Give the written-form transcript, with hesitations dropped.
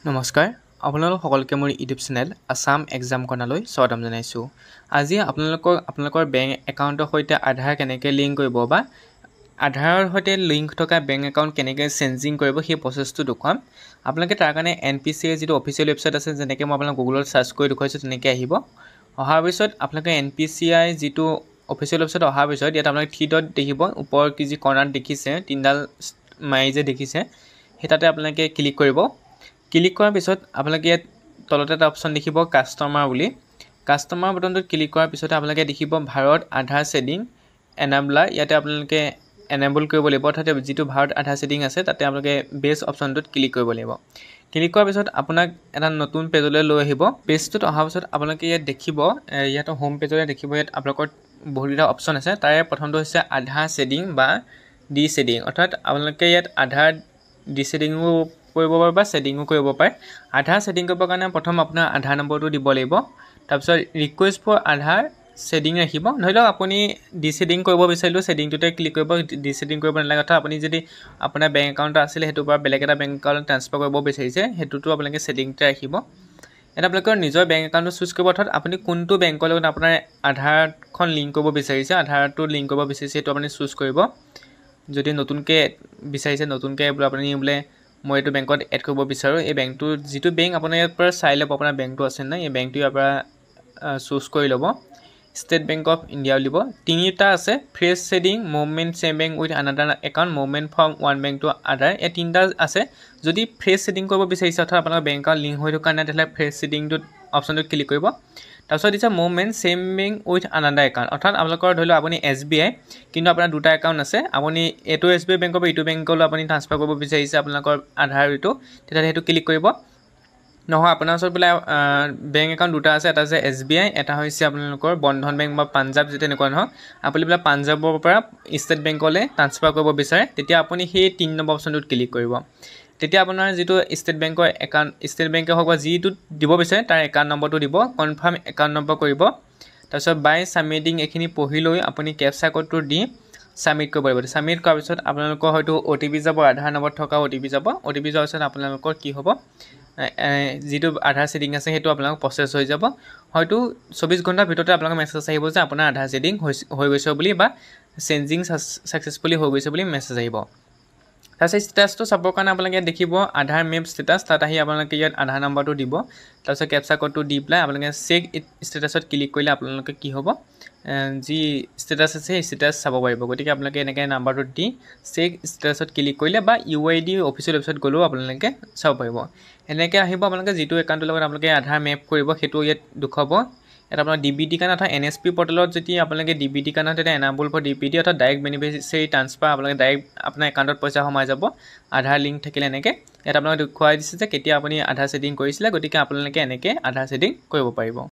নমস্কাৰ আপোনালোক সকলোকে মোৰ ইউটিউব চেনেল আসাম এক্সাম কৰ্ণাৰলৈ স্বাগতম জনাইছোঁ। আজি আপোনালোকৰ বেংক একাউণ্টৰ সৈতে আধাৰ কেনেকৈ লিংক কৰিব বা আধাৰৰ সৈতে লিংক থকা বেংক একাউণ্ট কেনেকৈ চেঞ্জিং কৰিব সেই প্ৰচেছটো দেখুৱাম। আপোনালোকে তাৰ কাৰণে NPCI যিটো অফিচিয়েল ৱেবছাইট আছে যেনেকৈ মই আপোনাক গুগলত চাৰ্চ কৰি দেখুৱাইছোঁ তেনেকৈ আহিব। অহাৰ পিছত আপোনালোকে NPCI যিটো অফিচিয়েল ৱেবছাইট অহাৰ পিছত ইয়াত আপোনালোকে 3 ডট দেখিব, ওপৰৰ কি যি কৰ্ণাৰত দেখিছে তিনিডাল মাৰি যে দেখিছে সেই তাতে আপোনালোকে ক্লিক কৰিব। ক্লিক কৰাৰ পিছত আপোনালোকে ইয়াত তলতে এটা অপশ্যন দেখিব কাষ্টমাৰ বুলি। কাষ্টমাৰ বটনটোত ক্লিক কৰাৰ পিছতে আপোনালোকে দেখিব ভাৰত আধাৰ ছেডিং এনাবলাৰ, ইয়াতে আপোনালোকে এনেবল কৰিব লাগিব, অৰ্থাৎ যিটো ভাৰত আধাৰ ছেডিং আছে তাতে আপোনালোকে বেছ অপশ্যনটোত ক্লিক কৰিব লাগিব। ক্লিক কৰাৰ পিছত আপোনাক এটা নতুন পেজলৈ লৈ আহিব। পেজটোত অহাৰ পিছত আপোনালোকে ইয়াত দেখিব, ইয়াত হোম পেজলৈ দেখিব, ইয়াত আপোনালোকৰ বহুতকেইটা অপশ্যন আছে। তাৰে প্ৰথমটো হৈছে আধাৰ ছেডিং বা ডি ছেডিং, অৰ্থাৎ আপোনালোকে ইয়াত আধাৰ ডি ছেডিঙো কৰিব পাৰে বা ছেডিঙো কৰিব পাৰে। আধাৰ ছেডিং কৰিবৰ কাৰণে প্ৰথম আপোনাৰ আধাৰ নম্বৰটো দিব লাগিব, তাৰপিছত ৰিকুৱেষ্ট ফৰ আধাৰ ছেডিং ৰাখিব। ধৰি লওক আপুনি ডি ছেডিং কৰিব বিচাৰিলেও ছেডিংটোতে ক্লিক কৰিব, ডি ছেডিং কৰিব নালাগে। অৰ্থাৎ আপুনি যদি আপোনাৰ বেংক একাউণ্ট আছিলে সেইটোৰ পৰা বেলেগ এটা বেংক একাউণ্ট ট্ৰান্সফাৰ কৰিব বিচাৰিছে সেইটোতো আপোনালোকে ছেডিংতে ৰাখিব। এটা আপোনালোকৰ নিজৰ বেংক একাউণ্টটো চুজ কৰিব, অৰ্থাৎ আপুনি কোনটো বেংকৰ লগত আপোনাৰ আধাৰখন লিংক কৰিব বিচাৰিছে, আধাৰটো লিংক কৰিব বিচাৰিছে সেইটো আপুনি চুজ কৰিব। যদি নতুনকৈ বিচাৰিছে, নতুনকৈ বোলে আপুনি বোলে মই এইটো বেংকত এড কৰিব বিচাৰোঁ, এই বেংকটো যিটো বেংক আপোনাৰ ইয়াৰ পৰা চাই ল'ব আপোনাৰ বেংকটো আছে নাই, এই বেংকটো ইয়াৰ পৰা চুজ কৰি ল'ব। ষ্টেট বেংক অফ ইণ্ডিয়া উলিয়াব। তিনিটা আছে, ফ্ৰেছ ছেডিং, movement same bank with another account, movement from one bank to other, এই তিনিটা আছে। যদি ফ্ৰেছ ছেডিং কৰিব বিচাৰিছে অৰ্থাৎ আপোনাৰ বেংক একাউণ্ট লিংক হৈ থকা নাই তেতিয়াহ'লে ফ্ৰেছ ছেডিংটোত অপশ্যনটোত ক্লিক কৰিব। তাৰপিছত দিছে movement same bank with another account, অৰ্থাৎ আপোনালোকৰ ধৰি লওক আপুনি SBI কিন্তু আপোনাৰ দুটা একাউণ্ট আছে, আপুনি এইটো SBI বেংকৰ পৰা ইটো বেংকলৈ আপুনি ট্ৰান্সফাৰ কৰিব বিচাৰিছে আপোনালোকৰ আধাৰ এইটো, তেতিয়াহ'লে সেইটো ক্লিক কৰিব। নহয় আপোনাৰ ওচৰত বোলে বেংক একাউণ্ট দুটা আছে, এটা হৈছে SBI, এটা হৈছে আপোনালোকৰ বন্ধন বেংক বা পাঞ্জাৱ, যি তেনেকুৱা নহয়। আপুনি বোলে পাঞ্জাৱৰ পৰা ষ্টেট বেংকলৈ ট্ৰান্সফাৰ কৰিব বিচাৰে তেতিয়া আপুনি সেই 3 নম্বৰ অপশ্যনটোত ক্লিক কৰিব। তেতিয়া আপোনাৰ যিটো ষ্টেট বেংকৰ একাউণ্ট, ষ্টেট বেংকে হওক বা যিটোত দিব বিচাৰে তাৰ একাউণ্ট নম্বৰটো দিব, কনফাৰ্ম একাউণ্ট নম্বৰ কৰিব। তাৰপিছত বাই ছাবমিটিং এইখিনি পঢ়ি লৈ আপুনি কেপচা কোডটো দি ছাবমিট কৰিব লাগিব। ছাবমিট কৰাৰ পিছত আপোনালোকৰ হয়তো OTP যাব, আধাৰ নম্বৰ থকা OTP যাব। OTP যোৱাৰ পিছত আপোনালোকৰ কি হ'ব, যিটো আধাৰ ছেডিং আছে সেইটো আপোনালোকৰ প্ৰচেছ হৈ যাব। হয়তো 24 ঘণ্টাৰ ভিতৰতে আপোনালোকৰ মেছেজ আহিব যে আপোনাৰ আধাৰ ছেডিং হৈ গৈছে বুলি বা চেঞ্জিং ছাকচেছফুলি হৈ গৈছে বুলি মেছেজ আহিব। তাৰপিছত ষ্টেটাছটো চাবৰ কাৰণে আপোনালোকে ইয়াত দেখিব আধাৰ মেপ ষ্টেটাছ, তাত আহি আপোনালোকে ইয়াত আধাৰ নম্বৰটো দিব, তাৰপিছত কেপচা কোডটো দি পেলাই আপোনালোকে চেক ষ্টেটাছত ক্লিক কৰিলে আপোনালোকে কি হ'ব, যি ষ্টেটাছ আছে সেই ষ্টেটাছ চাব পাৰিব। গতিকে আপোনালোকে এনেকৈ নাম্বাৰটো দি চেক ষ্টেটাছত ক্লিক কৰিলে বা UID অফিচিয়েল ৱেবছাইট গ'লেও আপোনালোকে চাব পাৰিব। এনেকৈ আহিব আপোনালোকে যিটো একাউণ্টৰ লগত আপোনালোকে আধাৰ মেপ কৰিব সেইটো ইয়াত দেখুৱাব। ইয়াত আপোনাৰ DBT কাৰণে অৰ্থাৎ NSP পৰ্টেলত যদি আপোনালোকে DBT কাৰণে তেতিয়া এনাবল ফৰ DBT অৰ্থাৎ ডাইৰেক্ট বেনিফিচিয়াৰী ট্ৰান্সফাৰ, আপোনালোকে ডাইৰেক্ট আপোনাৰ একাউণ্টত পইচা সোমাই যাব আধাৰ লিংক থাকিলে। এনেকৈ ইয়াত আপোনালোকে দেখুৱাই দিছে যে কেতিয়া আপুনি আধাৰ ছেডিং কৰিছিলে, গতিকে আপোনালোকে এনেকৈ আধাৰ ছেডিং কৰিব পাৰিব।